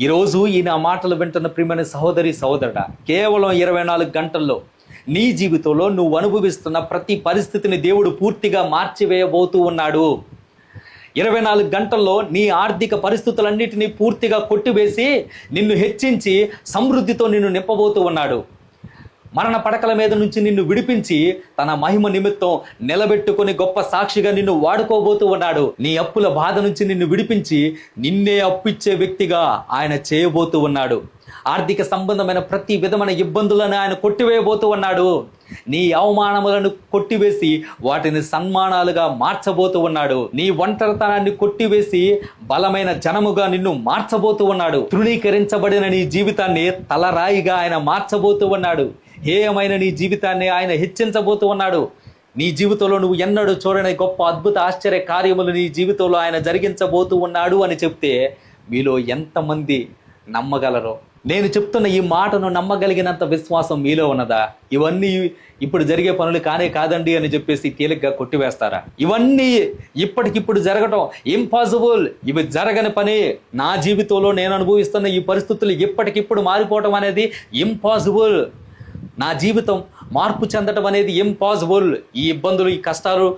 ఈరోజు ఈ నా మాటలు వింటున్న ప్రియమైన సహోదరి సహోదరుడా, కేవలం 24 గంటల్లో నీ జీవితంలో నువ్వు అనుభవిస్తున్న ప్రతి పరిస్థితిని దేవుడు పూర్తిగా మార్చివేయబోతూ ఉన్నాడు. 24 గంటల్లో నీ ఆర్థిక పరిస్థితులన్నిటినీ పూర్తిగా కొట్టివేసి నిన్ను హెచ్చించి సమృద్ధితో నిన్ను నింపబోతూ ఉన్నాడు. మరణ పడకల మీద నుంచి నిన్ను విడిపించి తన మహిమ నిమిత్తం నిలబెట్టుకొని గొప్ప సాక్షిగా నిన్ను వాడుకోబోతూ ఉన్నాడు. నీ అప్పుల బాధ నుంచి నిన్ను విడిపించి నిన్నే అప్పిచ్చే వ్యక్తిగా ఆయన చేయబోతూ ఉన్నాడు. ఆర్థిక సంబంధమైన ప్రతి విధమైన ఇబ్బందులను ఆయన కొట్టివేయబోతూ ఉన్నాడు. నీ అవమానములను కొట్టివేసి వాటిని సన్మానాలుగా మార్చబోతూ ఉన్నాడు. నీ ఒంటరితనాన్ని కొట్టివేసి బలమైన జనముగా నిన్ను మార్చబోతూ ఉన్నాడు. తృణీకరించబడిన నీ జీవితాన్ని తలరాయిగా ఆయన మార్చబోతూ ఉన్నాడు. హేయమైన నీ జీవితాన్ని ఆయన హెచ్చించబోతూ ఉన్నాడు. నీ జీవితంలో నువ్వు ఎన్నడూ చూడని గొప్ప అద్భుత ఆశ్చర్య కార్యములు నీ జీవితంలో ఆయన జరిగించబోతూ ఉన్నాడు అని చెప్తే మీలో ఎంతమంది నమ్మగలరో? నేను చెప్తున్న ఈ మాటను నమ్మగలిగినంత విశ్వాసం మీలో ఉన్నదా? ఇవన్నీ ఇప్పుడు జరిగే పనులు కానే కాదండి అని చెప్పేసి తేలిగ్గా కొట్టివేస్తారా? ఇవన్నీ ఇప్పటికిప్పుడు జరగటం ఇంపాసిబుల్, ఇవి జరగని పని. నా జీవితంలో నేను అనుభవిస్తున్న ఈ పరిస్థితులు ఇప్పటికిప్పుడు మారిపోవటం అనేది ఇంపాసిబుల్. నా జీవితం మార్పు చెందటం అనేది ఇంపాసిబుల్. ఈ ఇబ్బందులు, ఈ కష్టాలు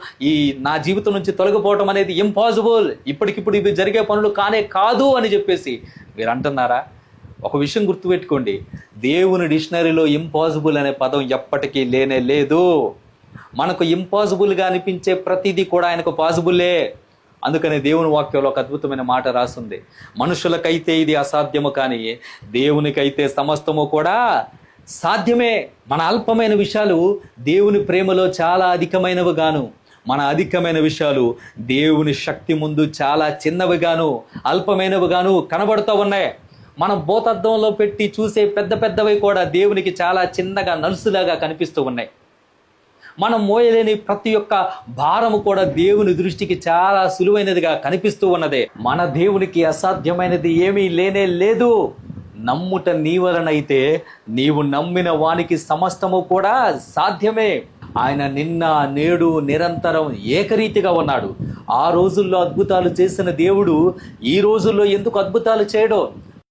నా జీవితం నుంచి తొలగిపోవటం అనేది ఇంపాసిబుల్. ఇప్పటికిప్పుడు ఇవి జరిగే పనులు కానే కాదు అని చెప్పేసి మీరు అంటున్నారా? ఒక విషయం గుర్తుపెట్టుకోండి, దేవుని డిక్షనరీలో ఇంపాసిబుల్ అనే పదం ఎప్పటికీ లేనే లేదు. మనకు ఇంపాసిబుల్గా అనిపించే ప్రతిదీ కూడా ఆయనకు పాసిబుల్లే. అందుకని దేవుని వాక్యంలో ఒక అద్భుతమైన మాట రాస్తుంది, మనుషులకైతే ఇది అసాధ్యము కానీ దేవునికైతే సమస్తము కూడా సాధ్యమే. మన అల్పమైన విషయాలు దేవుని ప్రేమలో చాలా అధికమైనవి గాను, మన అధికమైన విషయాలు దేవుని శక్తి ముందు చాలా చిన్నవిగాను అల్పమైనవిగాను కనబడుతూ ఉన్నాయి. మనం భూతద్దంలో పెట్టి చూసే పెద్ద పెద్దవి కూడా దేవునికి చాలా చిన్నగా నలుసులాగా కనిపిస్తూ ఉన్నాయి. మనం మోయలేని ప్రతి ఒక్క భారము కూడా దేవుని దృష్టికి చాలా సులువైనదిగా కనిపిస్తూ ఉన్నదే. మన దేవునికి అసాధ్యమైనది ఏమీ లేనే లేదు. నమ్ముట నీ వలనైతే నీవు నమ్మిన వానికి సమస్తము కూడా సాధ్యమే. ఆయన నిన్న నేడు నిరంతరం ఏకరీతిగా ఉన్నాడు. ఆ రోజుల్లో అద్భుతాలు చేసిన దేవుడు ఈ రోజుల్లో ఎందుకు అద్భుతాలు చేయడో?